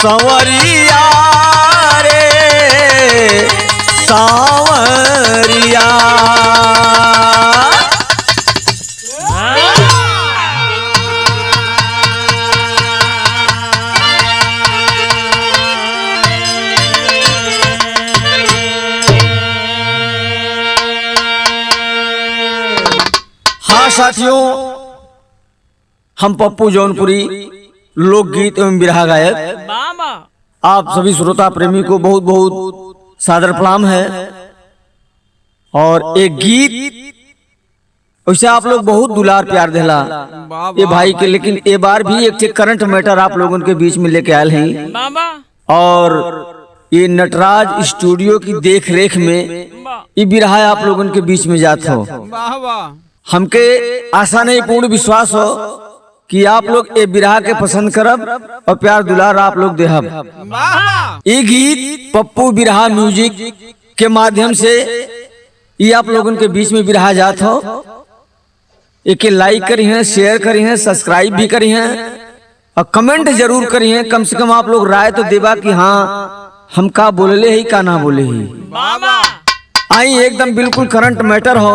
संवरिया रे सांवरिया। हाँ साथियों, हम पप्पू जौनपुरी लोकगीत एवं बिरहा गायक आप सभी श्रोता प्रेमी को बहुत बहुत सादर प्रणाम है। और एक गीत वैसे आप लोग बहुत दुलार प्यार देला ये भाई के, लेकिन ये बार भी एक करंट मैटर आप लोगों के बीच में लेके आयल हैं। और ये नटराज स्टूडियो की देख रेख में ये बिरहा आप लोगों के बीच में जात हो। हमके आशा नहीं पूर्ण विश्वास हो कि आप लोग ये बिरहा के पसंद करब और प्यार दुलार आप लोग देहब। ये गीत पप्पू बिरहा म्यूजिक के माध्यम से ये आप लोगों के बीच में बिरहा जात हो। एक लाइक करी हैं, शेयर करी हैं, सब्सक्राइब भी करी हैं और कमेंट जरूर करी हैं। कम से कम आप लोग राय तो देवा कि हाँ हम का बोले ही का ना बोले ही। आई एकदम बिल्कुल करंट मैटर हो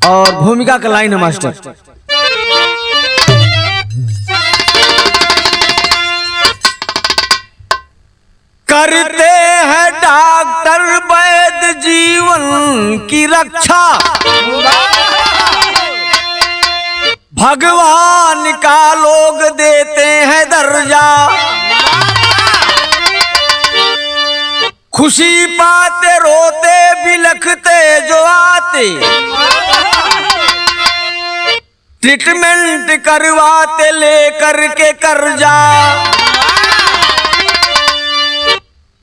और भूमिका का लाइन है मास्टर। करते हैं डॉक्टर वैद्य जीवन की रक्षा, भगवान का लोग देते हैं दर्जा। खुशी पाते रोते बिलखते जो आते, ट्रीटमेंट करवाते लेकर के कर्जा।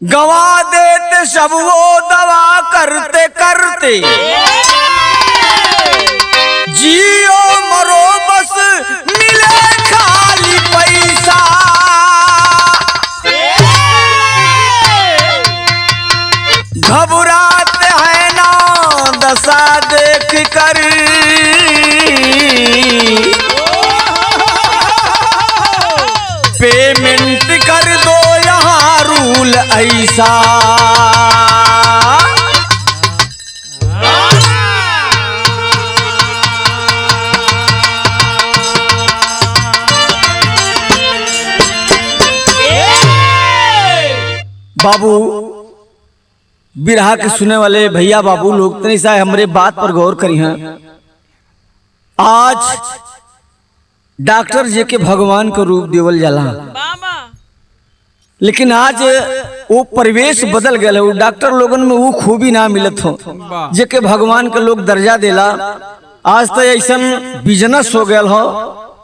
गवा देते सब वो दवा करते करते, जियो मरो बस मिले खाली पैसा। घबराते हैं ना दशा देख कर, पेमेंट कर दो यहाँ रूल ऐसा। बाबू बिरहा के सुने वाले भैया बाबू लोग तनी सा हमारे बात पर गौर करी हैं। आज डॉक्टर जी के भगवान को रूप देवल जाला, लेकिन आज वो परिवेश बदल गया। वो डॉक्टर लोगन में वो खूबी ना मिलत हो जेके भगवान के लोग दर्जा देला। आज तो ऐसा बिजनेस हो गया हो,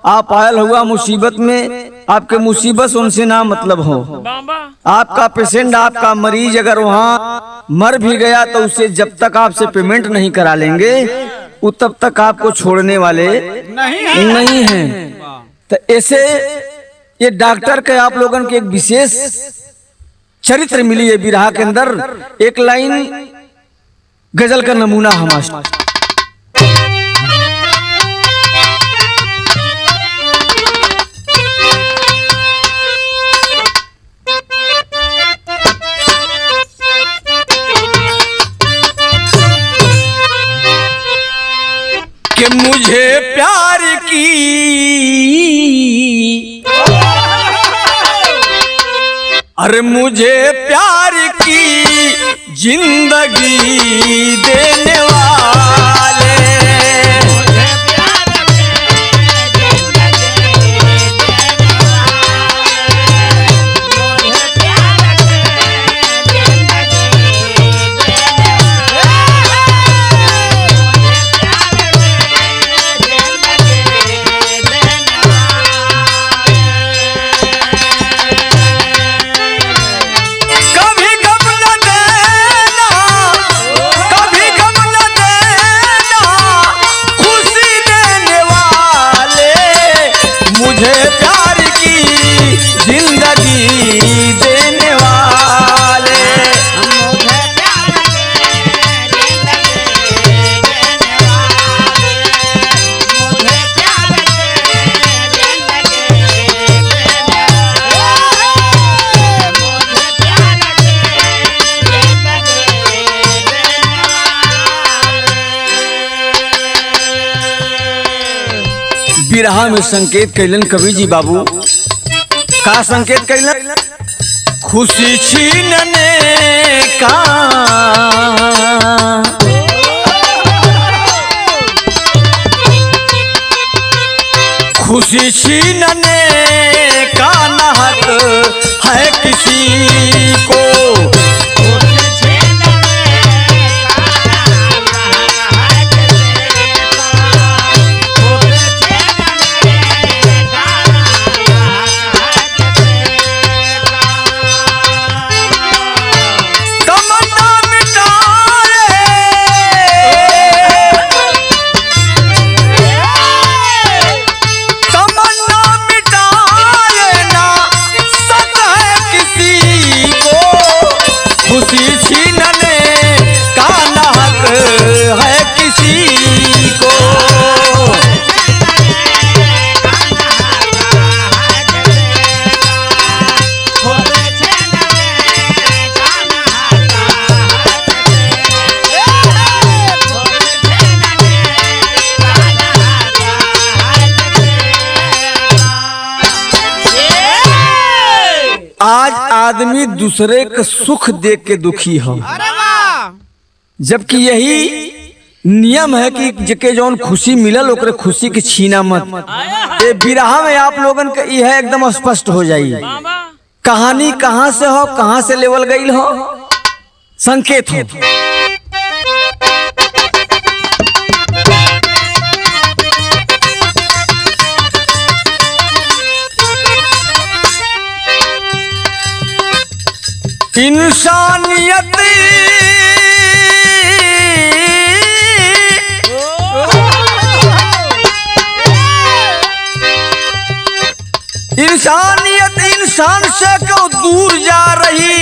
आप आयल हुआ मुसीबत में, आपके मुसीबत उनसे ना मतलब हो। आपका पेशेंट आपका मरीज अगर वहाँ मर भी गया तो उससे जब तक आपसे पेमेंट नहीं करा लेंगे वो तब तक आपको छोड़ने वाले नहीं हैं। तो ऐसे ये डॉक्टर के आप लोगों के एक विशेष चरित्र मिली है बिरहा के अंदर। एक लाइन गजल का नमूना हमारा। कि मुझे प्यार की अरे मुझे प्यार की जिंदगी देने वाले, कभी गम न देना बिरहा में संकेत कैलन कवि जी बाबू। का संकेत कैलन? खुशी छीनने का खुशी छीनने का न हक है किसी को। आज आदमी दूसरे का सुख देख के दुखी है, जबकि यही नियम है कि जके जौन खुशी मिलल ओकरे खुशी के छीना मत। ये बिरहा में आप लोगन का यह एकदम स्पष्ट हो जाइए कहानी कहाँ से हो, कहाँ से लेवल गई हो, संकेत हो। इंसानियत इंसानियत इंसान से क्यों दूर जा रही,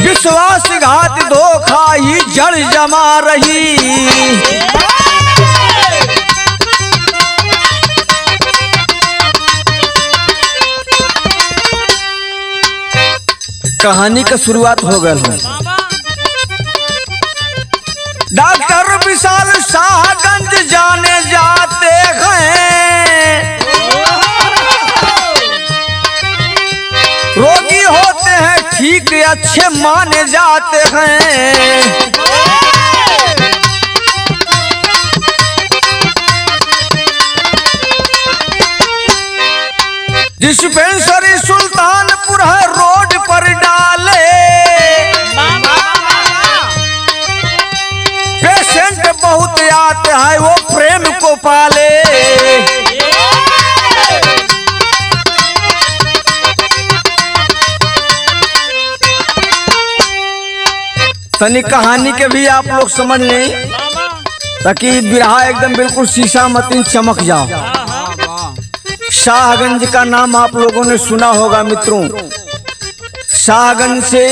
विश्वासघात धोखा ही जड़ जमा रही। कहानी का शुरुआत हो गया है। डॉक्टर विशाल शाहगंज जाने जाते हैं, रोगी होते हैं ठीक अच्छे माने जाते हैं। डिस्पेंसरी सुल्तानपुर है रोड पर डाले, पेशेंट बहुत आते हैं वो प्रेम को पाले। तनी कहानी के भी आप लोग समझ लें ताकि बिरहा एकदम बिल्कुल शीशा मतीन चमक जाओ। शाहगंज का नाम आप लोगों ने सुना होगा मित्रों। शाहगंज से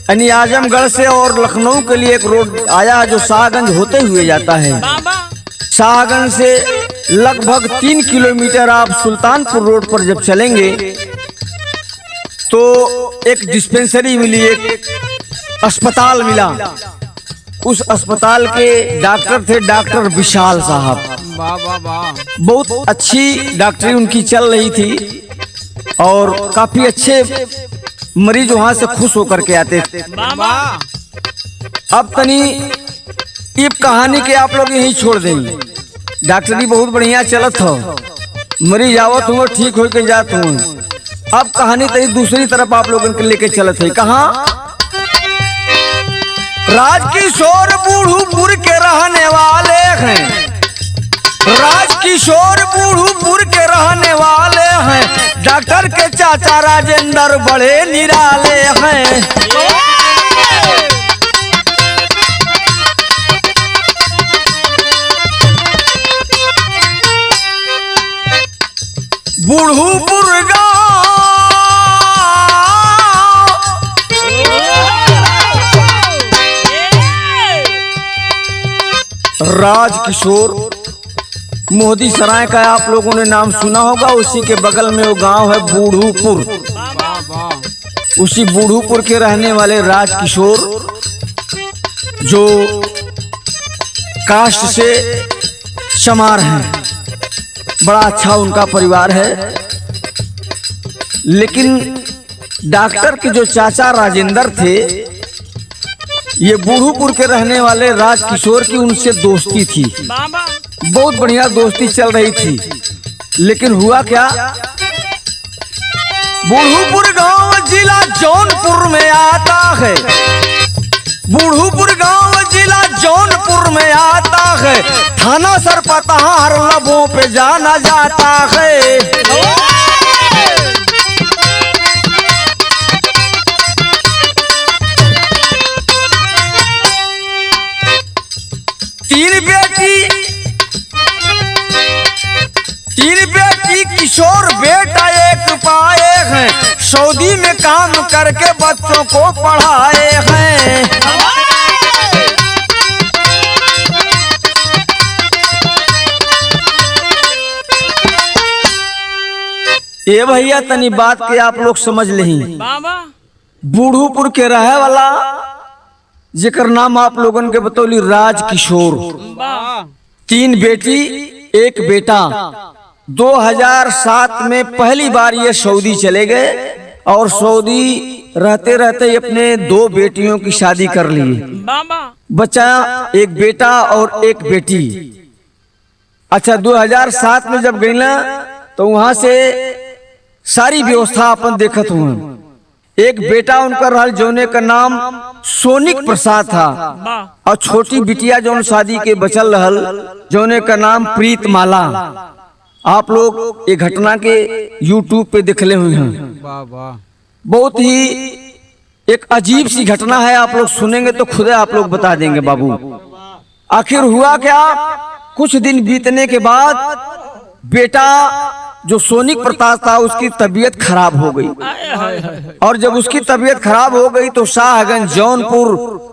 यानी आजमगढ़ से और लखनऊ के लिए एक रोड आया जो शाहगंज होते हुए जाता है। शाहगंज से लगभग 3 किलोमीटर आप सुल्तानपुर रोड पर जब चलेंगे तो एक डिस्पेंसरी मिली, एक अस्पताल मिला। उस अस्पताल के डॉक्टर थे डॉक्टर विशाल साहब। बहुत अच्छी डॉक्टरी उनकी चल रही थी और काफी अच्छे मरीज वहां से खुश होकर के आते थे। अब तनी ये कहानी के आप लोग यही छोड़ देंगे। डॉक्टरी बहुत बढ़िया चलत हो, मरीज आवत हुआ ठीक हो के जात हुआ। अब कहानी तनी दूसरी तरफ आप लोगों के लेके चलत है। कहाँ? राजकिशोर बूढ़ूपुर के रहने वाले हैं, राजकिशोर बूढ़ूपुर के रहने वाले हैं। डॉक्टर के चाचा राजेंद्र बड़े निराले हैं। बूढ़ूपुर राजकिशोर मोदी सराय का आप लोगों ने नाम सुना होगा। उसी के बगल में वो गांव है बूढ़ूपुर। उसी बूढ़ूपुर के रहने वाले राजकिशोर जो कास्ट से चमार हैं, बड़ा अच्छा उनका परिवार है। लेकिन डॉक्टर के जो चाचा राजेंद्र थे, ये बूढ़ूपुर के रहने वाले राजकिशोर की उनसे दोस्ती थी, बहुत बढ़िया दोस्ती चल रही थी। लेकिन हुआ क्या, बूढ़ूपुर गांव जिला जौनपुर में आता है, बूढ़ूपुर गांव जिला जौनपुर में आता है, थाना सरपतहार लबों पे जाना जाता है। तीन बेटी किशोर बेटा एक पाए हैं, सऊदी में काम करके बच्चों को पढ़ाए हैं। ये भैया तनी बात के आप लोग समझ लें, बूढ़ूपुर के रहे वाला जेकर नाम आप लोगन के बतौली राजकिशोर, 3 बेटी 1 बेटा। 2007 में पहली बार ये सऊदी चले गए और सऊदी रहते रहते अपने 2 बेटियों की शादी कर ली, बच्चा 1 बेटा और 1 बेटी। अच्छा, 2007 में जब गई ना तो वहां से सारी व्यवस्था अपन देखत हुए। एक बेटा उनका रहल जौने का नाम सोनिक प्रसाद था, और छोटी बिटिया जौन शादी के बचल रहल जौने का नाम प्रीत माला। आप लोग ये घटना के YouTube पे दिखले हुए हैं। बहुत ही एक अजीब सी घटना है, आप लोग सुनेंगे तो खुद आप लोग बता देंगे बाबू। आखिर हुआ क्या, कुछ दिन बीतने के बाद बेटा जो सोनिक प्रताप था उसकी तबीयत खराब हो गई, और जब उसकी तबीयत खराब हो गई तो शाहगंज, जौनपुर,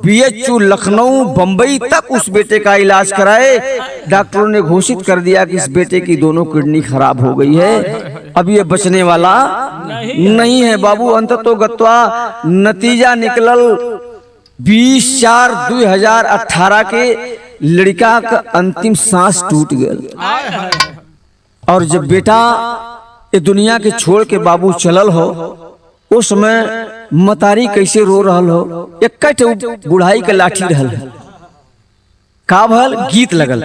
BHU, लखनऊ, बंबई तक उस बेटे का इलाज कराए। डॉक्टरों ने घोषित कर दिया कि इस बेटे की दोनों किडनी खराब हो गई है, अब ये बचने वाला नहीं है बाबू। अंततः गत्वा नतीजा निकलल 20/4/2018 के लड़का का अंतिम सांस टूट गया। और जब बेटा ये दुनिया के छोड़ के बाबू चलल हो, उस समय मतारी कैसे रो रहल हो, एक बुढ़ाई के लाठी रहल, का भल गीत लगल।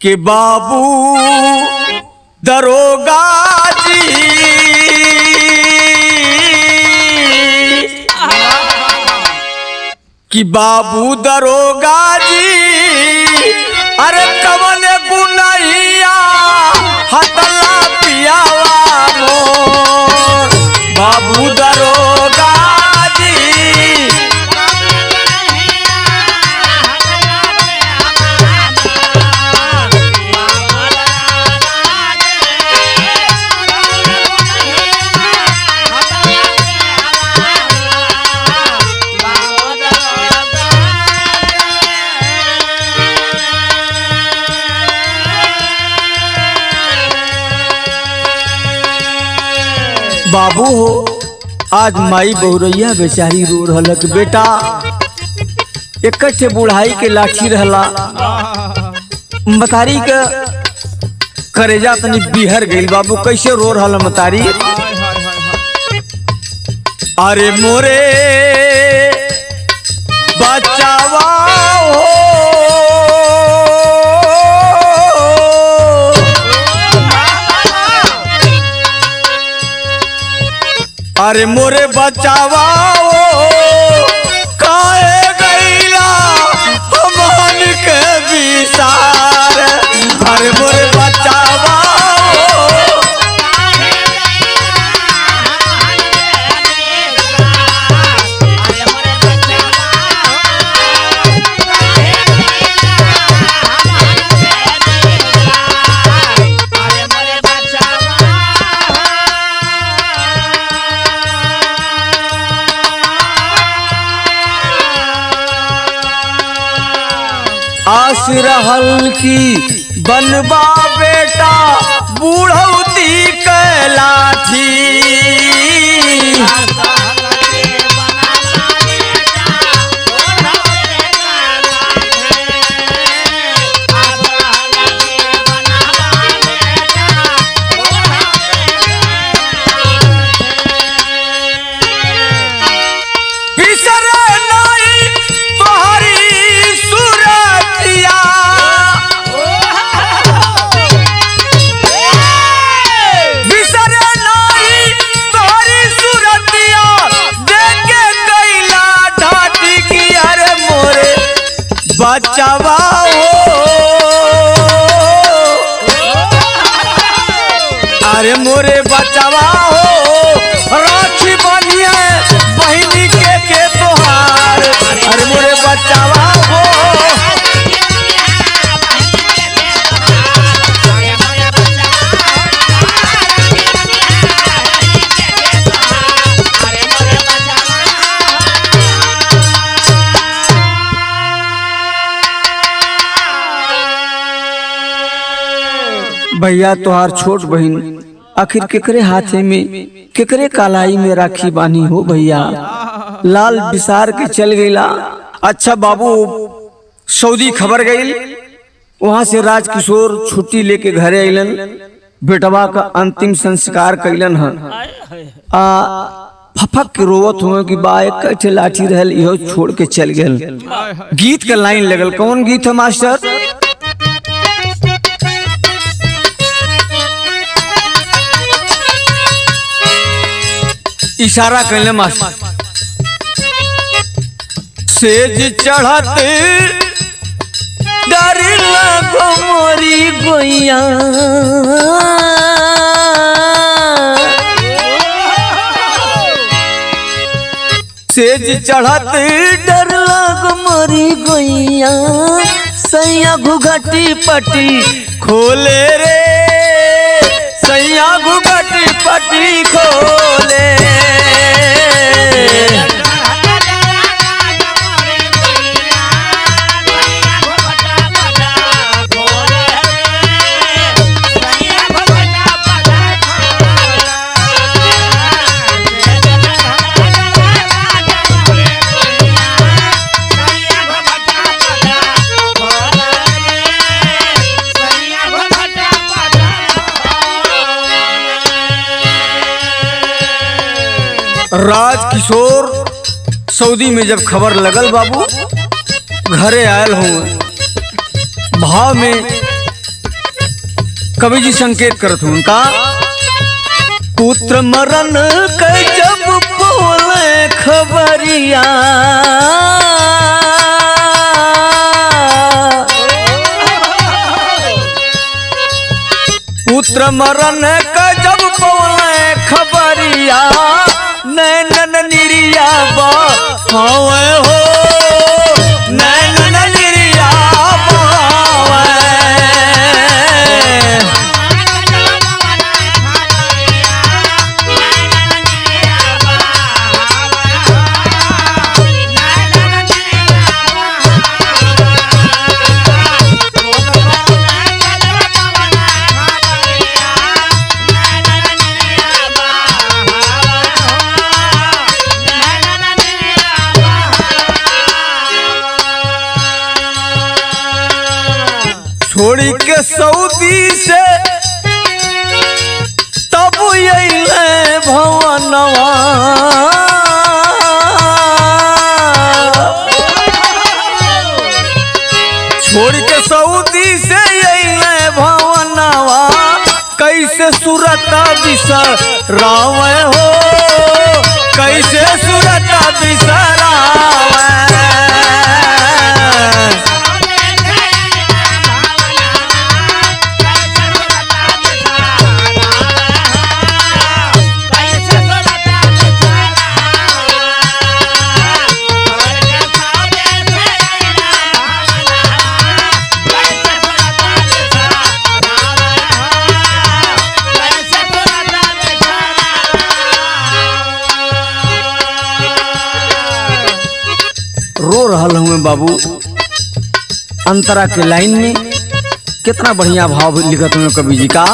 कि बाबू दरोगा जी कि बाबू दरोगा जी, अरे कवन गुनैया हटला पियावा मोर, बाबू दरोगा जी। बाबू हो, आज माई बहुरैया बेचारी रो रहलक, बेटा एक बुढ़ाई के लाठी रहला, मतारी के करेजा तनी बिहर गई। बाबू कैसे रो रहल मतारी, अरे मोरे बचावा हो, अरे मोरे बचावा काहे गईला हमन के विसार, अरे मोरे बचावा आस रहल की बनवा बेटा बेटा बूढ़ौती के लाठी। बचावा हो अरे मोरे बचावा हो राखी बनिए बहिनी के तोहार। अरे मोरे बचावा हो भैया तोहार छोट बहन आखिर केकरे हाथे में केकरे कालाई में राखी बानी हो भैया। लाल बिसार के चल गईला। अच्छा बाबू सऊदी खबर गई, वहां से राजकिशोर छुट्टी लेके घरे अइलन, बेटवा का अंतिम संस्कार कैलन है। फफक के रोवत हुए कि बा एक कठे लाठी रहल इहो छोड़ के चल गेल। गीत के लाइन लगल, कौन गीत है मास्टर? इशारा कैले मास्टर। सेज चढ़ते डर लगो मोरी गोइया, सेज चढ़ते डर लगो मोरी गोइया, सैया घुघटी पटी खोले रे, सैया घुघटी पटी खोले। राजकिशोर सऊदी में जब खबर लगल बाबू घरे आयल हूँ, भाव में कवि जी संकेत करत हूँ उनका। पुत्र मरण के जब बोले खबरिया, पुत्र मरण के जब बोले खबरिया, नैनन निरिया बहावे हो, नैनन निरिया बहावे। छोड़ी के सऊदी से तब अइले भवनवा, छोड़ के सऊदी से अइले भवनवा, कैसे सूरत बिसरावे हो, कैसे सूरत बिसरावे। रो रहा हूँ बाबू अंतरा के लाइन में कितना बढ़िया भाव लिखत हूँ कवि जी का।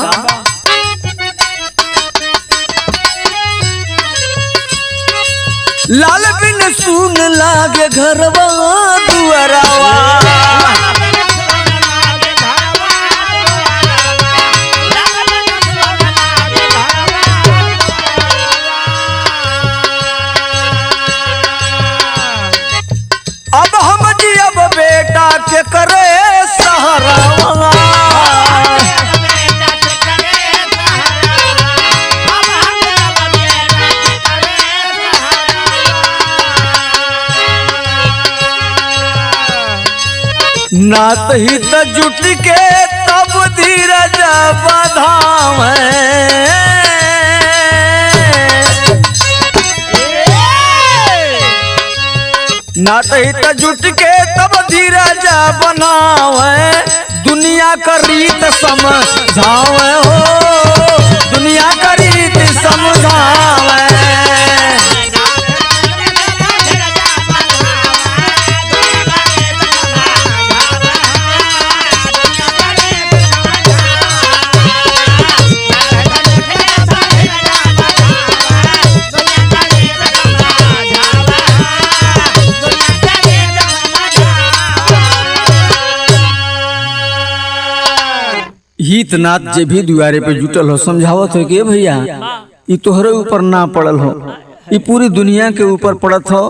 लाल बिन सुन लागे घरवा दुआरावा, अब हम जी अब बेटा के करे सहारावा। नात ही त जुट के तब धीरज बधावे, नात ही त जुट के तब धीरज बनावे। दुनिया का रीत समझावे हो, दुनिया का रीत समझावे। हितनाथ जे भी दुआरे पे जुटल हो समझावत हो कि भैया ये तोहरे ऊपर ना पड़ल हो, ये पूरी दुनिया के ऊपर पड़त हो।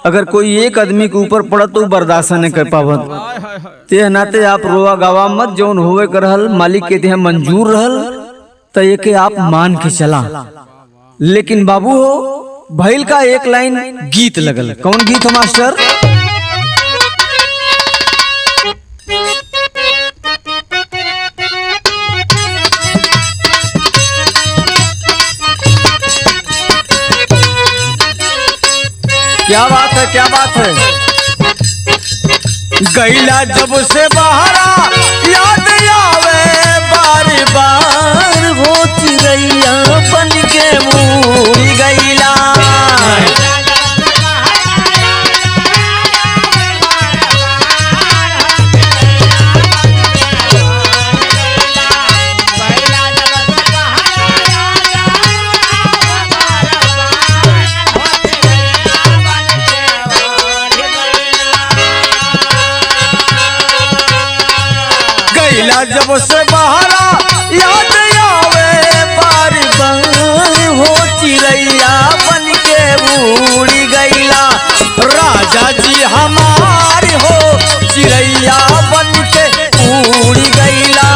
अगर कोई एक आदमी के ऊपर पड़त तो बर्दाश्त नहीं कर पावत। ते नाते आप रोआ गावा मत, जौन होवे कर रहल मालिक के देह मंजूर रहल तो ये के आप मान के चला। लेकिन बाबू हो भैल का एक लाइन गीत लगल। कौन गीत हो मास्टर? क्या बात है, क्या बात है। गैला जब से बहारा याद आवे बार बार, हो चिड़ैया बन के उड़ गैला। जब से बहारा याद आवे बार बार, हो चिड़ैया बन के उड़ गैला। राजा जी हमारे हो चिड़ैया बन के उड़ गैला।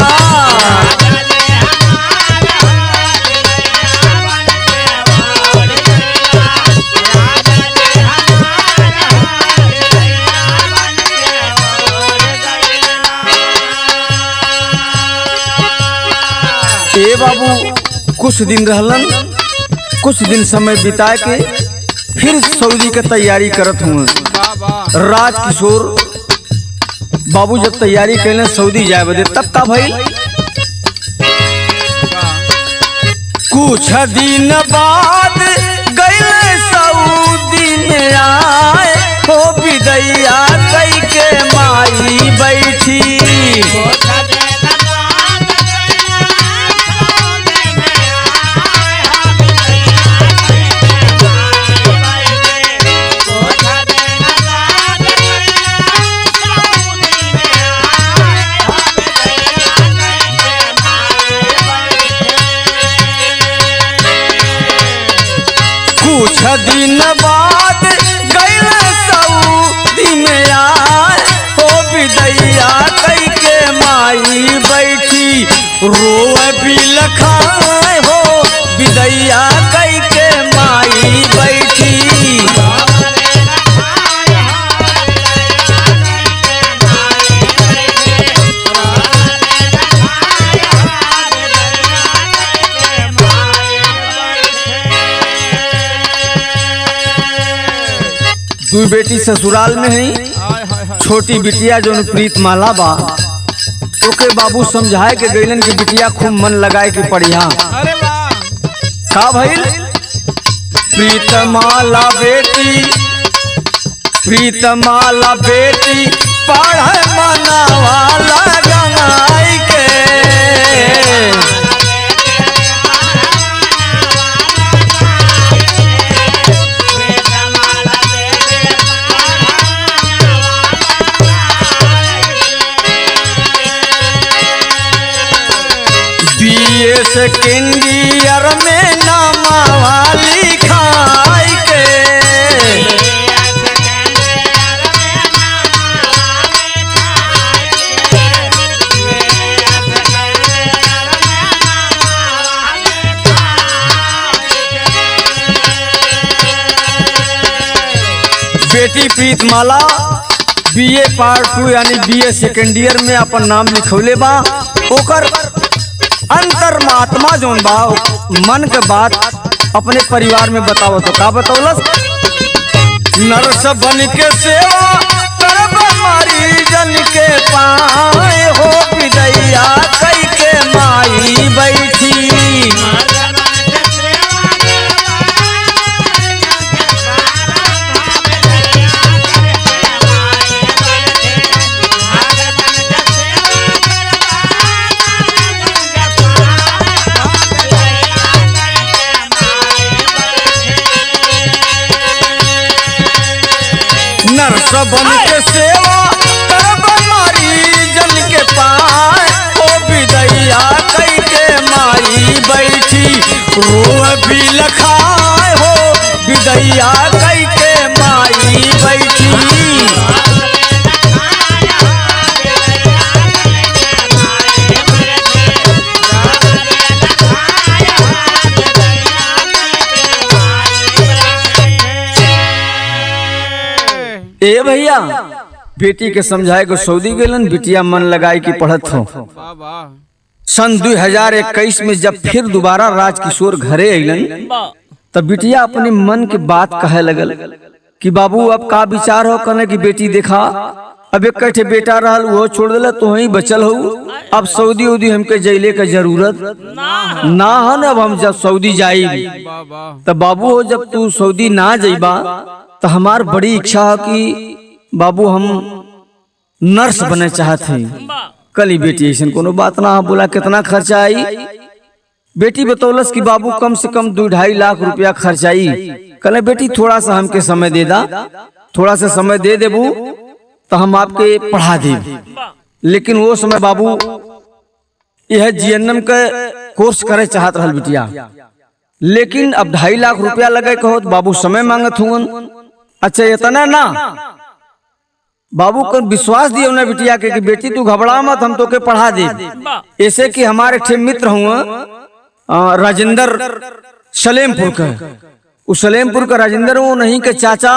ए बाबू कुछ दिन रहलन, कुछ दिन समय बिता के फिर सऊदी के तैयारी करत हूँ। राजकिशोर बाबू जब तैयारी कैले सऊदी जाए बदे तब का भइल। कुछ दिन बाद गए सऊदी में आए, हो विदैया कई के माई बैठी। कुछ दिन बाद गए सऊदी में आए, हो विदैया कई के माई बैठी। रोए बिल खाए हो विदैया कई के माई बैठी। दू बेटी ससुराल में है, छोटी बिटिया जो प्रीत माला बा ओके बाबू समझाए के गईलन की बिटिया खूब मन लगाए के पढ़िया। का भइल? प्रीत माला बेटी पढ़ मनावा लगाई सेकेंड ईयर में नामा लिखाई के बेटी प्रीतमाला बीए पार्ट 2 यानी बीए सेकेंड ईयर में अपन नाम लिखौले बा। ओकर अंतर्मात्मा जोन बा मन के बात अपने परिवार में बताओ तो का बतौलस। नर्स बन के सेवा करब मरीजन के पाए हो विदैया कई के माई बैठी। नर्स बन के सेवा करब मरीजन के पाए हो विदैया कई के माई बैठी। रोह भी लखाए हो विदैया कई के माई बैठी। ए भैया बेटी के समझाए को सऊदी गेलन, बिटिया मन लगाई कि पढ़त हो। सन 2021 में जब फिर दोबारा राजकिशोर घरे अइलन तब बिटिया अपने मन की बात कहे लगल कि बाबू अब का विचार हो कने की बेटी देखा अब एक कठे बेटा रहल वो छोड़ दिला तो ही बचल हो। अब सऊदी उदी हमके जैले का जरूरत ना है न। अब हम जब सऊदी जाई तब बाबू हो जब तू सऊदी ना जाइबा तो हमार बड़ी इच्छा है कि बाबू हम नर्स बने चाहते हैं। कल बेटी ऐसा कोनो बात ना बोला कितना खर्चा आई। बेटी बतौलस कि बाबू कम से कम 2-2.5 लाख रुपया खर्च आई। कल बेटी थोड़ा सा हमके समय दे दा, थोड़ा सा समय दे देबू तो हम आपके पढ़ा दे। लेकिन वो समय बाबू यह जीएनएम के कोर्स करे चाहत रहल बिटिया, लेकिन अब 2.5 लाख रुपया लगे कहो तो बाबू समय मांगत हुन। अच्छा इतना ना बाबू को विश्वास दियो ना बिटिया के कि बेटी तू घबरा मत हम तो के पढ़ा दे। ऐसे कि हमारे ठे मित्र हुआ राजेंद्र सलेमपुर का, उस सलेमपुर का राजेंद्र वो नहीं के चाचा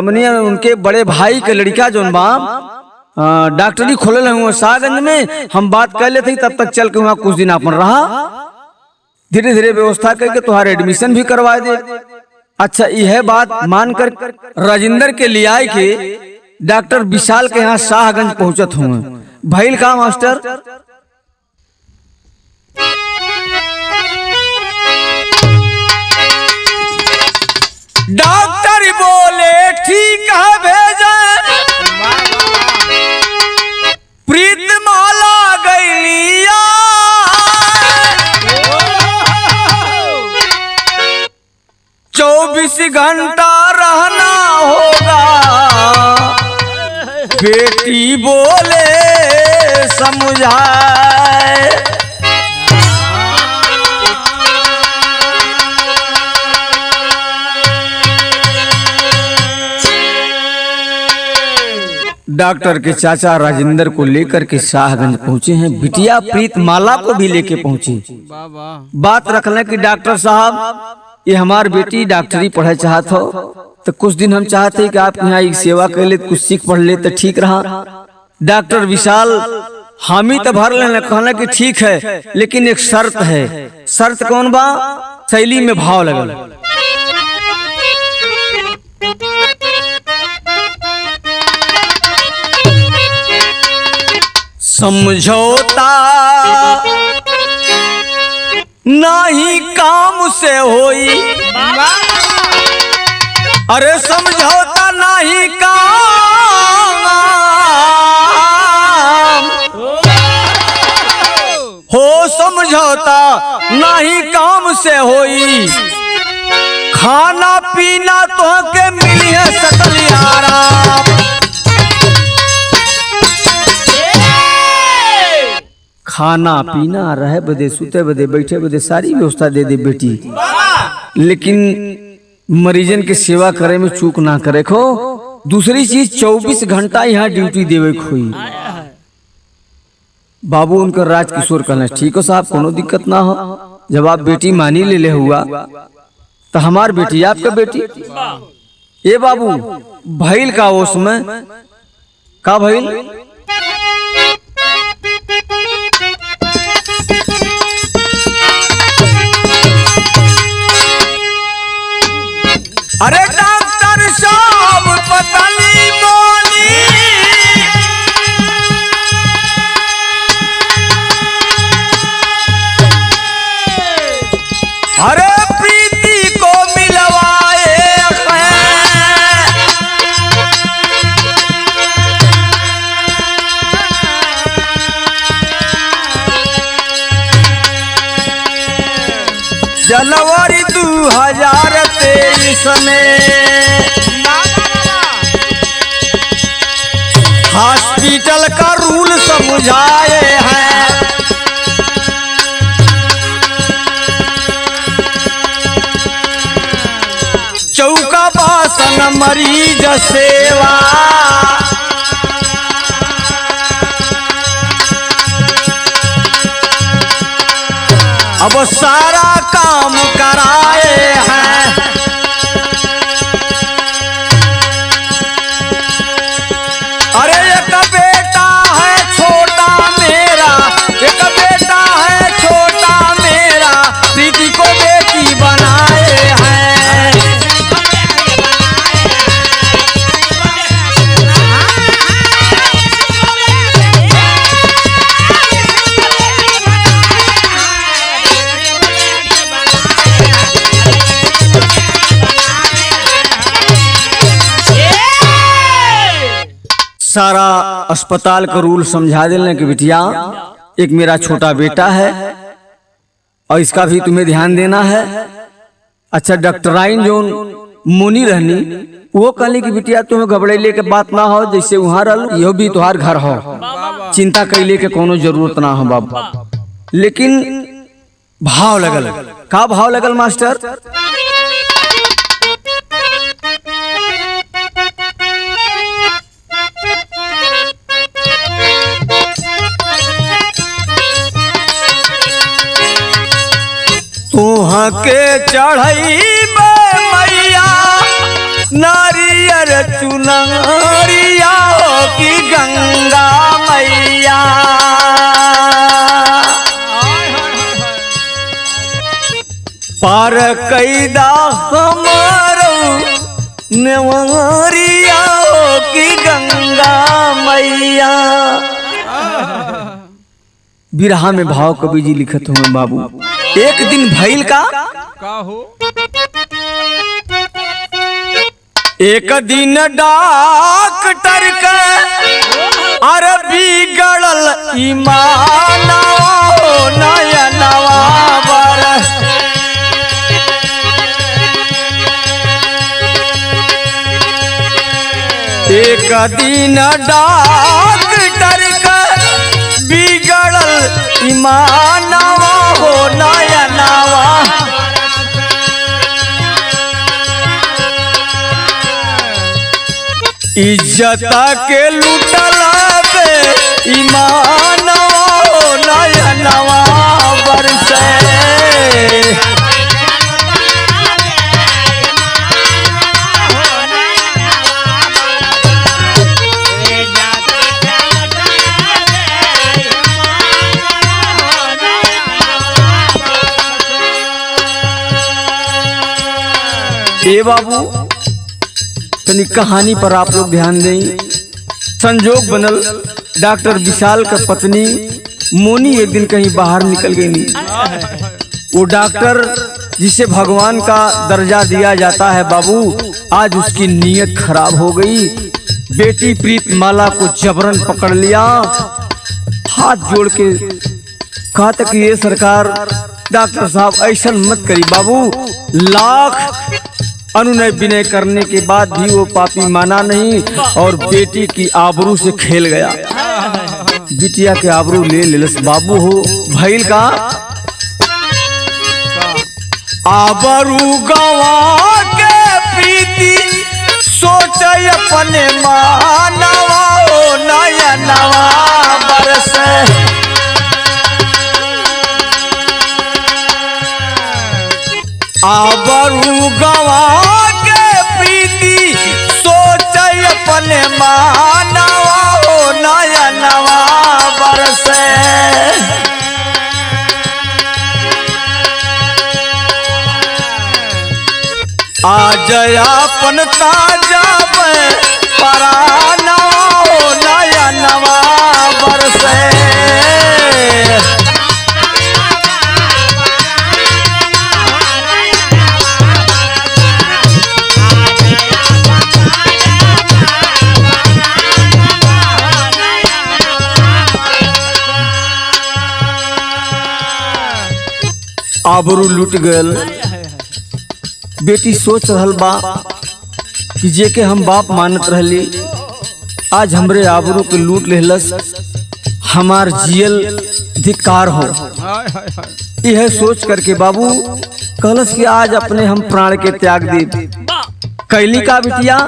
मनिया उनके बड़े भाई के लड़का जोन बा डॉक्टरी खोले हुआ शाहगंज में। हम बात कर लेते तब तक चल के वहाँ कुछ दिन अपन रहा, धीरे धीरे व्यवस्था करके तुम्हारे एडमिशन भी करवा दे। अच्छा यह बात मानकर राजेंद्र के लिए आए के डॉक्टर विशाल के यहाँ शाहगंज पहुंचत हुए। भइल का मास्टर डॉक्टर बोले ठीक है भेजा प्रीतमाला गैलिया 24 घंटा रहना होगा। बेटी बोले समझाए डॉक्टर के चाचा राजेंद्र को लेकर के शाहगंज पहुंचे हैं। बिटिया प्रीतमाला को भी लेके पहुंची। बात रखने की डॉक्टर साहब ये हमारी बेटी डॉक्टरी पढ़े चाहत हो तो कुछ दिन हम चाहते हैं कि आप यहाँ एक सेवा कर ले, कुछ सीख पढ़ ले तो ठीक रहा। डॉक्टर विशाल हामी तो भर लेना कहना कि ठीक है, लेकिन एक शर्त है। शर्त कौन बा? शैली में भाव लगल। समझौता नहीं काम से होई, अरे समझौता नहीं काम हो, समझौता नहीं काम से होई। खाना पीना तो के मिली है सकल आराम, खाना पीना रहे बदे सुते बदे बैठे बदे सारी व्यवस्था दे दे बेटी, लेकिन मरीजन के सेवा करे में चूक ना करे खो। दूसरी चीज 24 घंटा यहाँ ड्यूटी देवे खोई। बाबू उनका राजकिशोर कहना ठीक हो साहब, कोनो दिक्कत ना हो। जब आप बेटी मानी ले ले हुआ तो हमार बेटी आपका बेटी। ए बाबू भइल का उसमें का भइल? अरे डॉक्टर साहब पता नहीं बोली, अरे प्रीति को मिलवाए जनवरी 2023 में हॉस्पिटल का रूल समझाए हैं। चौका बासन मरीज सेवा, अब सारा काम कराए हैं। अरे एक बेटा है छोटा मेरा, एक बेटा है छोटा मेरा, प्रीति को बेटी बनाए हैं। सारा अस्पताल का रूल समझा देने कि बिटिया एक मेरा छोटा बेटा है और इसका भी तुम्हें ध्यान देना है। अच्छा डॉक्टराइन जो मुनी रहनी वो कहली कि बिटिया तुम्हें घबराइले के बात ना हो, जैसे वहां रह यो भी तुम्हार घर हो, चिंता कैले के कोनो जरूरत ना हो बाबू। लेकिन भाव लगल का भाव लगल मास्टर? तुहाँ के चढ़ई मैया नारियर चुनरिया की गंगा मैया, पार कैदा हमारो नेवरिया की गंगा मैया। बिरहा में भाव कवि जी लिखत हुए बाबू। एक दिन भइल का हो, एक दिन डॉक्टर का अरबी गड़ल ईमान नयनवा बर, एक दिन डॉक्टर का बिगड़ल ईमानवा हो नयनवा, इज्जत के लुटल पे ईमानवा हो नयनवा बरसे। ए बाबू तनी कहानी पर आप लोग ध्यान दें। संजोग बनल डॉक्टर विशाल का पत्नी मोनी एक दिन कहीं बाहर निकल गई। वो डॉक्टर जिसे भगवान का दर्जा दिया जाता है बाबू, आज उसकी नीयत खराब हो गई। बेटी प्रीत माला को जबरन पकड़ लिया, हाथ जोड़ के कहा तक ये सरकार डॉक्टर साहब ऐसा मत करी बाबू। लाख अनुनय विनय करने के बाद भी वो पापी माना नहीं और बेटी की आबरू से खेल गया। बिटिया के आबरू ले लेलस बाबू हो भइल का आबरू गवा के प्रीति सोच अपने मानवा ओ नया नवा बरस आबरू गवा के प्रीति सोच अपने मानवा ओ नया नवा बरस आज अपन ताजा पराना ओ नया नवा बरस आबरू लूट गल। बेटी सोच रहल बा कि जे के हम बाप मानत रहली आज हमरे आबरू के लूट लेहलस हमार जियल धिक्कार हो। यह सोच करके बाबू कहलस कि आज अपने हम प्राण के त्याग दे। कैली का बिटिया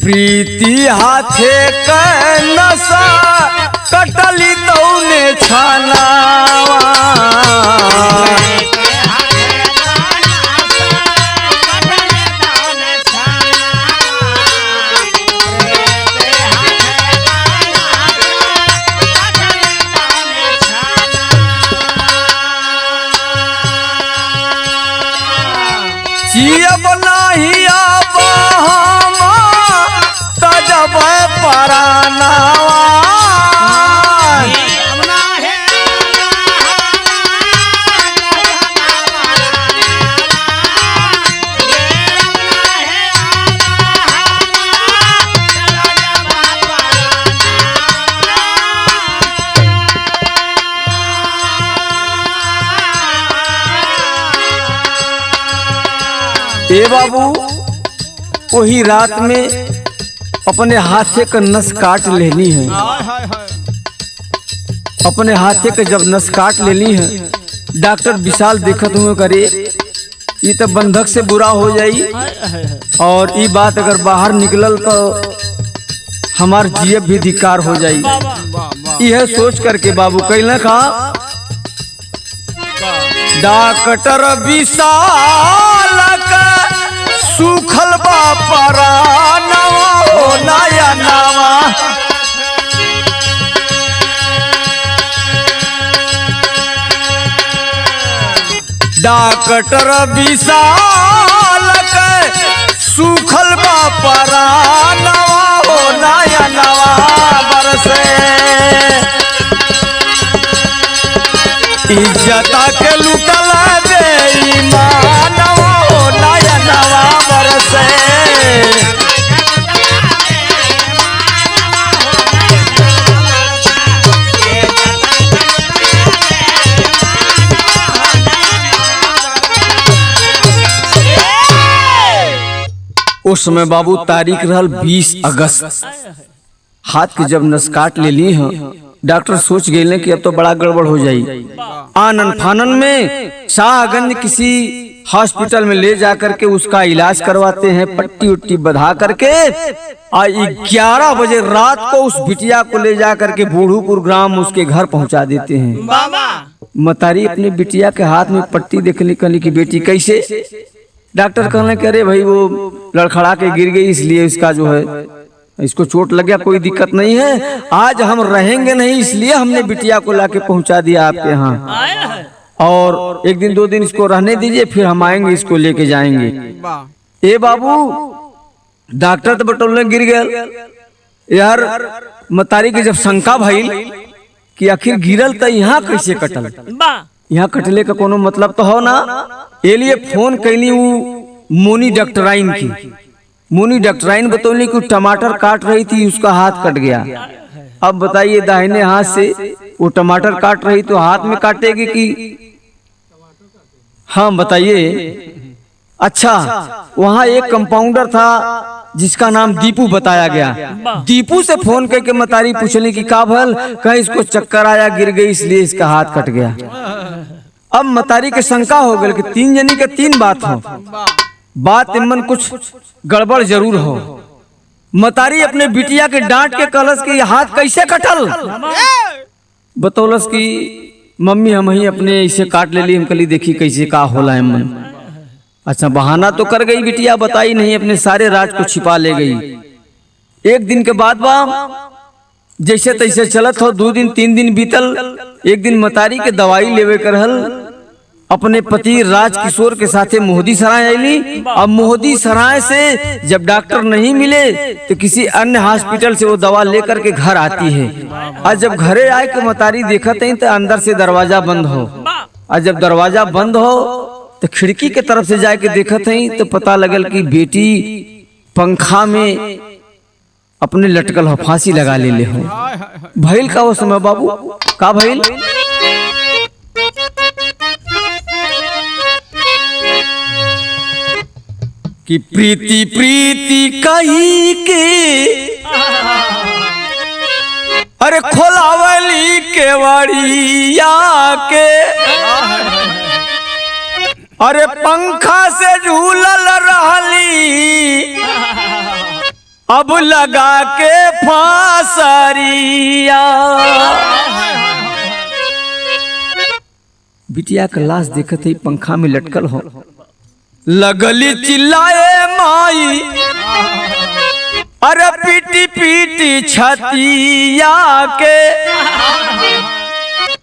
प्रीति हाथे क नशा कटली तौने छानावा जियब नाही आब तजब परानावा ए बाबू वही रात में अपने हाथे का नस काट लेनी है। अपने हाथे का जब नस काट लेनी है डॉक्टर विशाल देखत हुए करे ये तो बंधक से बुरा हो जाई और ये बात अगर बाहर निकलल तो हमार जीव भी धिक्कार हो जाई। यह सोच करके बाबू कहले का डॉक्टर विशाल का सुखल बा परानवा ओ नया नवा डॉक्टर विशाल का सुखल बा परानवा ओ नया नवा बरसे इज्जता के लुटल दे ईमानवा ओ नया नवा बरसे उस समय बाबू तारीख रहल 20 अगस्त। हाथ के जब नस काट ले ली है डॉक्टर सोच गए कि अब तो बड़ा गड़बड़ हो जाई। आनन फानन में शाहगंज किसी हॉस्पिटल में ले जाकर के उसका इलाज करवाते हैं, पट्टी उट्टी बधा करके। 11 बजे रात को उस बिटिया को ले जा करके बूढ़ूपुर ग्राम उसके घर पहुंचा देते हैं। मतारी अपनी बिटिया के हाथ में पट्टी देखने कहने की बेटी कैसे? डॉक्टर कहने के अरे भाई वो लड़खड़ा के गिर गई इसलिए इसका जो है इसको चोट लग गया, कोई दिक्कत नहीं है, आज हम रहेंगे नहीं इसलिए हमने बिटिया को लाके पहुंचा दिया आपके यहाँ, और एक दिन 2 दिन इसको रहने दीजिए फिर हम आएंगे इसको लेके जाएंगे। ए बाबू डॉक्टर तो बटोलने गिर गया यार। मतारी के जब शंका भइल कि आखिर गिरल तो यहाँ कैसे कटल, यहाँ कटले का कोनो मतलब तो हो ना। ये लिए फोन कैली मोनी डॉक्टराइन की। मोनी डॉक्टराइन बतौली कि टमाटर काट रही थी उसका हाथ कट गया। अब बताइए दाहिने हाथ से वो टमाटर काट रही तो हाथ में काटेगी कि? हाँ बताइए। अच्छा वहाँ एक कंपाउंडर था जिसका नाम दीपू बताया गया। दीपू से फोन करके मतारी पूछली कि का भल, कहीं इसको चक्कर आया, गिर गई इसलिए इसका हाथ कट गया। अब मतारी के शंका हो गई कि 3 जनी के 3 बात हो, बात इमन कुछ गड़बड़ जरूर हो। मतारी अपने बिटिया के डांट के कलश के हाथ कैसे कटल, बतौलस कि मम्मी हम ही अपने इसे काट ले ली। हम कली देखी कैसे का होला है। अच्छा बहाना तो कर गई बिटिया, बताई नहीं, अपने सारे राज को छिपा ले गई। एक दिन के बाद जैसे तैसे चलत हो, 2 दिन 3 दिन बीतल। एक दिन मतारी के दवाई लेवे करहल अपने पति राजकिशोर के साथे मोहदी सराय आईली। अब मोहदी सराय से जब डॉक्टर नहीं मिले तो किसी अन्य हॉस्पिटल से वो दवा लेकर के घर आती है। और जब घरे आए के मतारी देखत है तो अंदर से दरवाजा बंद हो। और जब दरवाजा बंद हो तो खिड़की के तरफ से जाके देखत है तो पता लगल कि बेटी पंखा में अपने लटकल हो, फांसी लगा ले हो। भइल का वो समय बाबू, का भइल कि प्रीति प्रीति कही के अरे खोलावली केवड़िया के, अरे पंखा से झूलल रहली अब लगा के फांसरिया। बिटिया का लाश देखते ही पंखा में लटकल हो, लगली चिल्लाए माई, अरे पीटी पीटी छतिया के,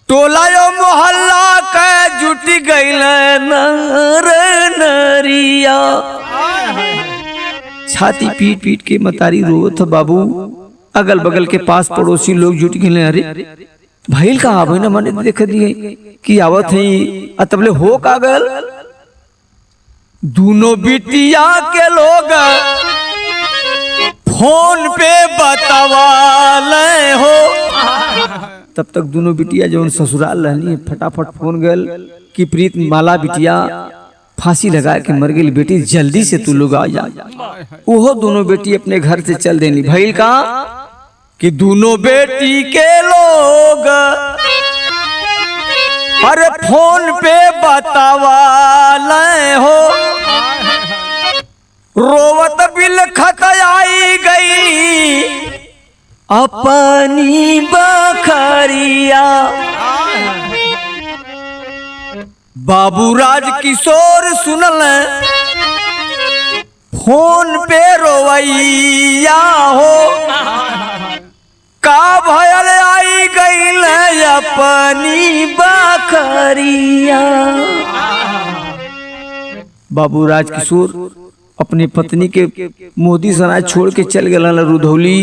टोला यो मोहल्ला के जुटी गईल नर नरिया। छाती पीट पीट के मतारी रोत बाबू। अगल बगल के पास पड़ोसी लोग जुट गए। अरे भइल का आवे न मने देख दिए कि आवत है अतबले हो कागल। दोनों बिटिया के लोग फोन पे बतावाले हो। तब तक दोनों बिटिया जो ससुराल रहनी फटाफट फोन गल कि प्रीत माला बिटिया फांसी लगा के मर गई, बेटी जल्दी से तू लोग आ जा। वो दोनों बेटी अपने घर से चल देनी। भइल का कि दोनों बेटी के लोग अरे फोन पे बतावाले हो। रोवत बिलखत आई गई अपनी बखरिया। बाबू राजकिशोर सुनल फोन पे रोवैया हो। का भयल आई गईल अपनी बखरिया। बाबू राजकिशोर अपनी पत्नी के मोदी सराय छोड़ के चल गए रुधौली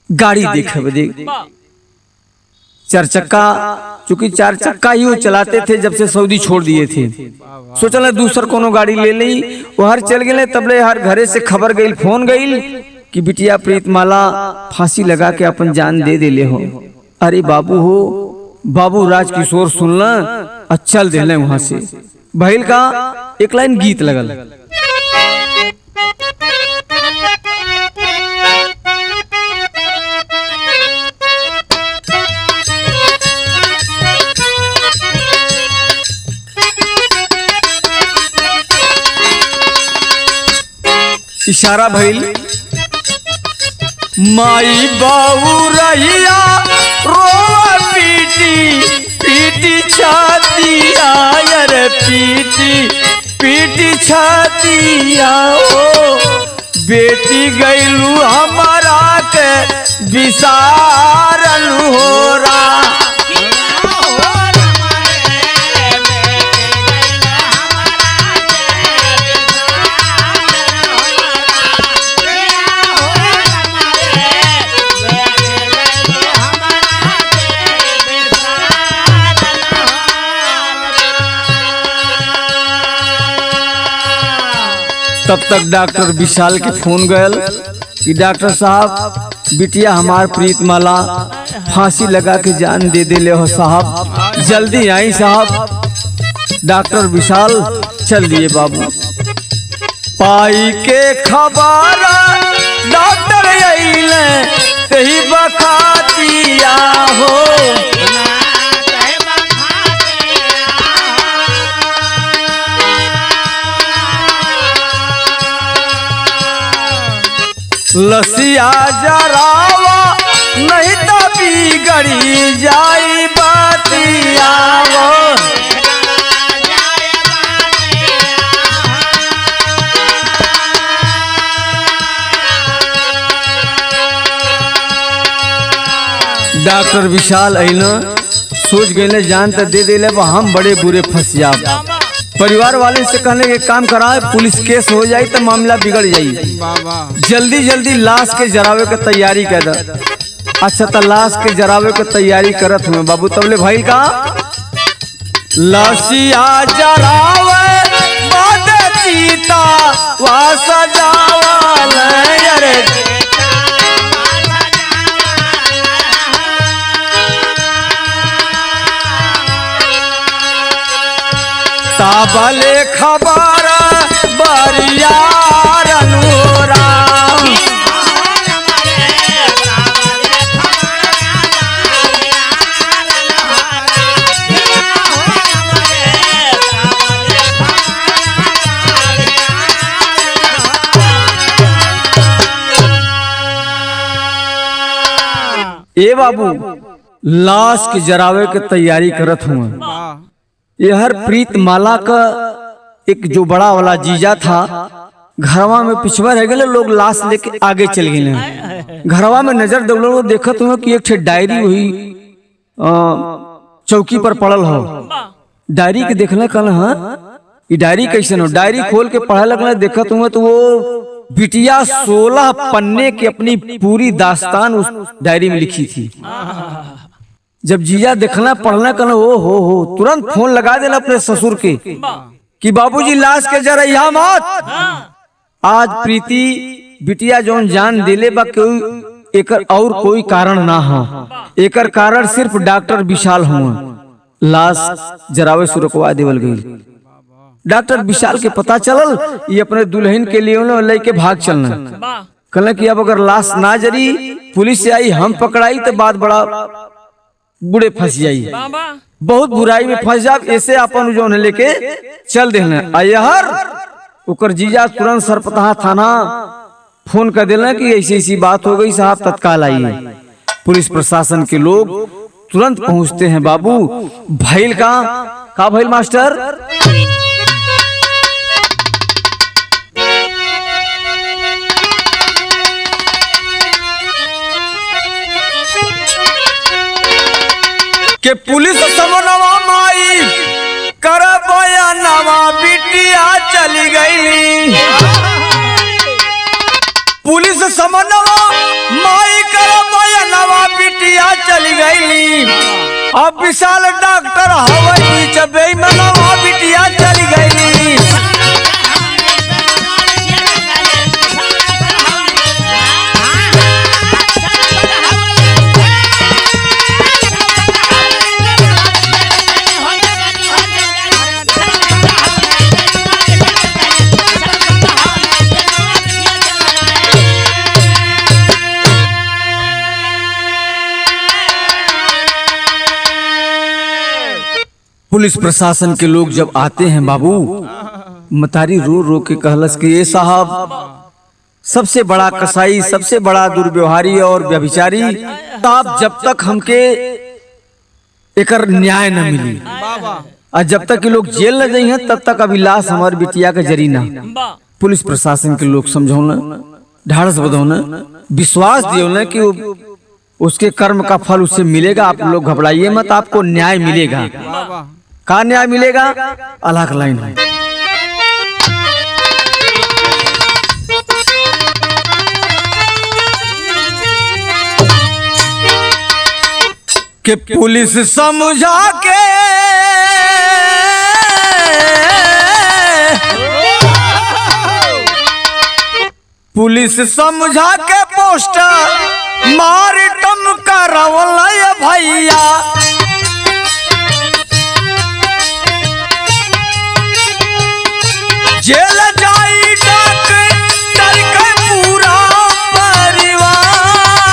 गाड़ी देखे बदे। 4 चक्का, चूंकि 4 चक्का ही वो चलाते थे जब से सऊदी छोड़ दिए थे। सोचल दूसर कोनो गाड़ी ले ली, वो हर चल गए। तबले हर घरे से खबर गई, फोन गई कि बिटिया प्रीतमाला फांसी लगा के अपन जान दे दे ले हो। अरे बाबू हो, बाबू राजकिशोर सुनला और चल दे वहां से। भइल का एक लाइन गीत लगल। इशारा भइल, माई बाबू रहिया रोवा पीटी पीटी छातिया। यार पीटी पीटी छातिया ओ बेटी गईलू हमारा के विसारन हो रा। तब तक डॉक्टर विशाल के फोन गयल कि डॉक्टर साहब बिटिया हमार प्रीतमाला फांसी लगा के जान दे दे ले हो साहब, जल्दी आई साहब। डॉक्टर विशाल चल दिए बाबू। पाई के खबर कही बखातिया हो। लसिया जरावा नहीं तो बिगड़ी जाई बातिया वो। डॉक्टर विशाल अइना सोच गए जान तो दे दिले हम बड़े बुरे फंस जाब। परिवार वाले से कहने के काम कराए, पुलिस केस हो जाए तो मामला बिगड़ जाये। जल्दी जल्दी लाश के जरावे के तैयारी कर द। अच्छा तो लाश के जरावे के तैयारी करत हुए बाबू। तबले भाई का लाशिया जरावे बाद चीता वा सजावल अरे ताबले खबर बरियार नूरा। ए बाबू लाश के जरावे के तैयारी करत हुआ। यहर प्रीत माला का एक जो बड़ा वाला जीजा था घरवा में पिछवा रह गए, लोग लाश लेके आगे चल गए। घरवा में नजर दौड़ो देखत हुआ कि एक डायरी हुई चौकी पर पड़ल हो। डायरी के देखने कल हाँ ये डायरी कैसे हो। डायरी खोल के पढ़े लगना देखत हुआ तो वो बिटिया 16 पन्ने की अपनी पूरी दास्तान उस डायरी में लिखी थी। जब जीजा देखना पढ़ना कहना हो तुरंत फोन लगा देना अपने ससुर के कि बाबूजी लाश के जरा यहाँ मत। आज प्रीति बिटिया जौन जान दिले बा कोई एकर और कोई कारण ना हो। एकर कारण सिर्फ डॉक्टर विशाल हुआ। लाश जरावे से रुकवा देवल गई। डॉक्टर विशाल के पता चलल ये अपने दुल्हन के लिए लेके भाग चलना। कहला कि अब अगर लाश ना जरी पुलिस से आई हम पकड़ाई तो बात बड़ा बुढ़े फंस जाइए, बहुत बुराई में फंस जाब। ऐसे अपन जो लेके चल देना। यार उकर जीजा तुरंत सरपतहा थाना फोन कर देना कि ऐसी ऐसी बात हो गई साहब तत्काल आइए। पुलिस प्रशासन के लोग तुरंत पहुंचते हैं। बाबू भैल का भैल मास्टर के पुलिस समनवा माई कर बयानवा बिटिया चली गईली। पुलिस समनवा माई कर बयानवा बिटिया चली गईली। अब विशाल डॉक्टर हवाई बीच बेईमानवा बिटिया चली गईली। पुलिस प्रशासन के लोग जब आते हैं बाबू मतारी रो रो के कहलस कि ये साहब सबसे बड़ा कसाई सबसे बड़ा दुर्व्यवहारी और व्यभिचारी साहब जब तक हमके एकर न्याय न मिली और जब तक ये लोग जेल न जाइए तब तक अभी लाश हमारी बिटिया का जरी ना। पुलिस प्रशासन के लोग समझौना ढाढ़स बधौना विश्वास दियो ना कि उसके कर्म का फल उससे मिलेगा। आप लोग घबराइए मत, आपको न्याय मिलेगा। का न्याय मिलेगा अल्लाह का लाइन है। कि पुलिस समझा के पोस्टर मार टम करवल भैया। जेल जाई डॉक्टर के पूरा परिवार।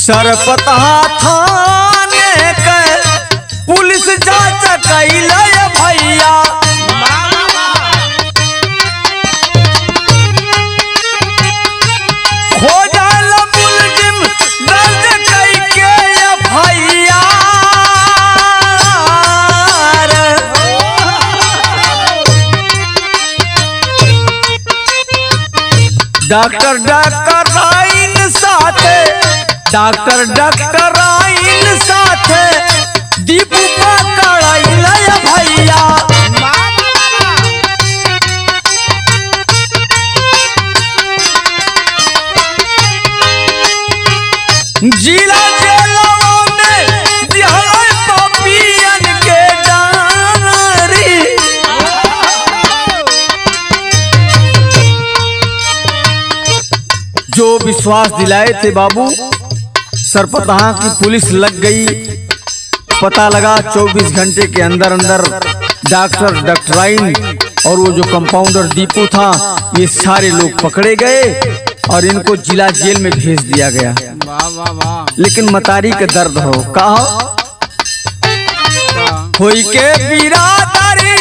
सरपता थाने के पुलिस जांच कैले भैया, हो जाला मुलजिम दर्ज कैके भैया। डॉक्टर आइन साथे, डॉक्टर आइन साथे दीपू पकड़ाइल भैया। जिला जेलवा में दिहल पपियन के डारी। जो विश्वास दिलाए थे बाबू, सरपता की पुलिस लग गई। पता लगा 24 घंटे के अंदर अंदर डॉक्टराइन और वो जो कंपाउंडर दीपू था, ये सारे लोग पकड़े गए और इनको जिला जेल में भेज दिया गया। वाह वाह वाह। लेकिन मतारी के दर्द हो कहा होई के बिरादरी,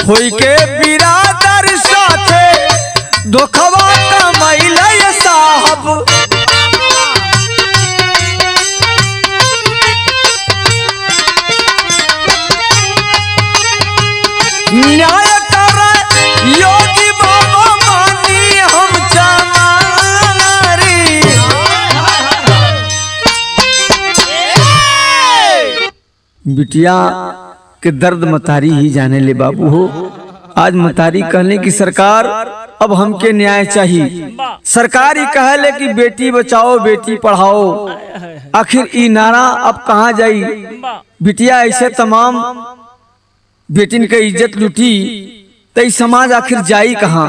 होई के बिरादर साथे धोखवा कमाइल साहब। न्याय कर योगी बाबा मानी हम चमारी। बिटिया के दर्द मतारी ही जाने ले बाबू हो। आज मतारी कहने की सरकार अब हमके न्याय चाहिए। सरकार ही कहले कि बेटी बचाओ बेटी पढ़ाओ। आखिर ई नारा अब कहाँ जाई। बिटिया ऐसे तमाम बेटिन के इज्जत लुटी तो समाज आखिर जाई कहाँ।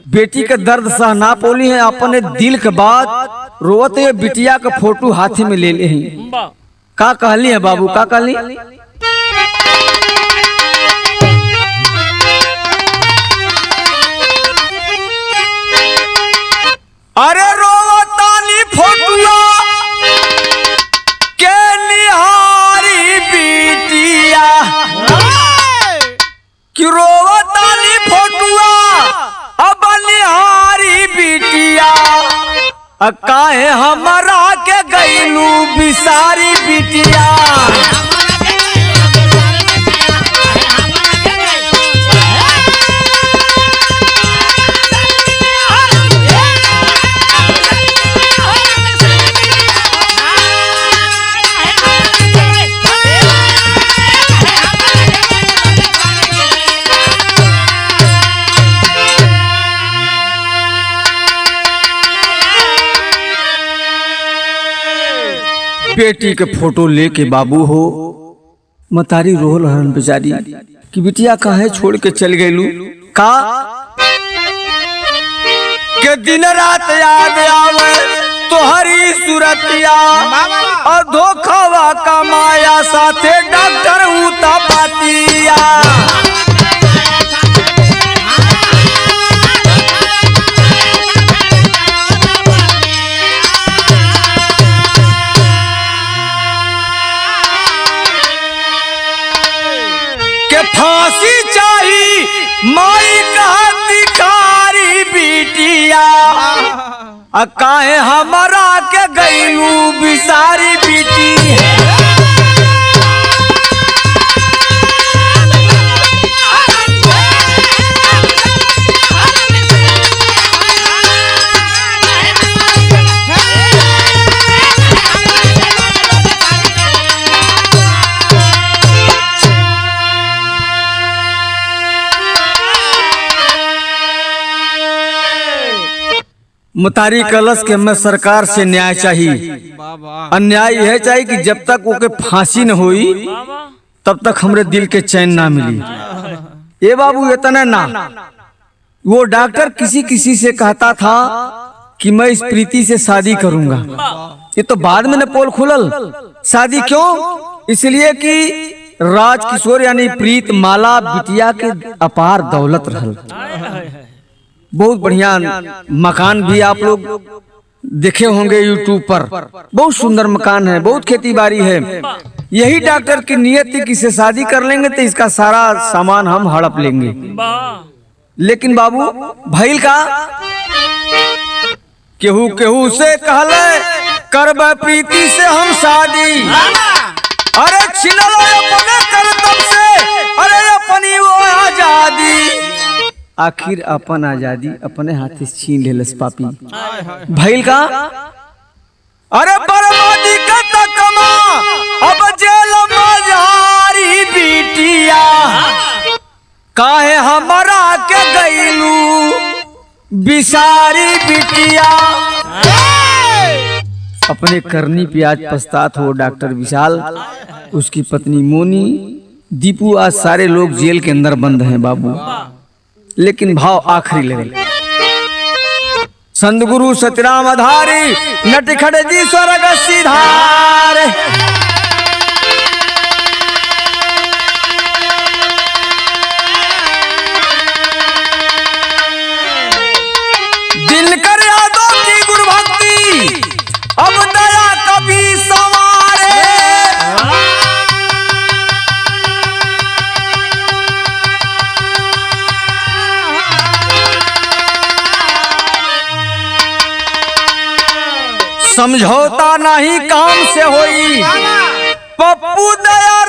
बेटी के दर्द सह ना पोली है, अपने दिल के बात रोते बिटिया का फोटो हाथ में ले ले हैं। का कहली है बाबू, का कहली। अरे रोवतानी फोटुआ के निहारी बिटिया, कि रोवतानी फोटुआ अब निहारी बिटिया। काहे हमरा के गईलू बिसारी बिटिया। बेटी के फोटो लेके बाबू हो मतारी रोल हरन बेचारी कि बिटिया काहे छोड़ के चल गईलू। का के दिन रात याद आवे तोहरी सूरतिया, और धोखावा का माया साथे डॉक्टर उता पातिया। फांसी चाहिए माई का अधिकारी बिटिया। काहे हमरा के गईलू बिसारी बिटी। मतारी कलश के हमें सरकार से न्याय चाहिए। अन्याय यह चाहिए कि जब तक वो के फांसी न हुई तब तक हमरे दिल के चैन ना मिली। ये बाबू इतना ना, वो डॉक्टर किसी किसी से कहता था कि मैं इस प्रीति से शादी करूंगा। ये तो बाद में न पोल खुलल। शादी क्यों? इसलिए कि राजकिशोर यानी प्रीत माला बिटिया के अपार दौलत रहल। बहुत बढ़िया मकान भी आप लोग देखे होंगे यूट्यूब पर, बहुत सुंदर मकान है, बहुत खेती बाड़ी है। यही डॉक्टर की नियत थी कि इसे शादी कर लेंगे तो इसका सारा सामान हम हड़प लेंगे। लेकिन बाबू भइल का, केहू केहू से कहले करब प्रीति से हम शादी, अरे छिनल अपने करतब से, अरे अपनी वो आजादी। आखिर अपन आजादी अपने हाथ से छीन लेलस पापी। भइल का, अरे बर्बादी का तकमा अब जेल मजारी बिटिया, काहे हमरा के गईलू बिसारी बिटिया। अपने करनी पे आज पछतात हो डॉक्टर विशाल, उसकी पत्नी मोनी, दीपू, आज सारे लोग जेल के अंदर बंद हैं बाबू। लेकिन भाव आखिरी लेवल, संत गुरु सतराम आधारी, नटखट जी स्वर्ग सिधार। दिल कर यादों की गुरु भक्ति, अब दया कभी संवारे। समझौता नहीं काम से होई, पप्पू दया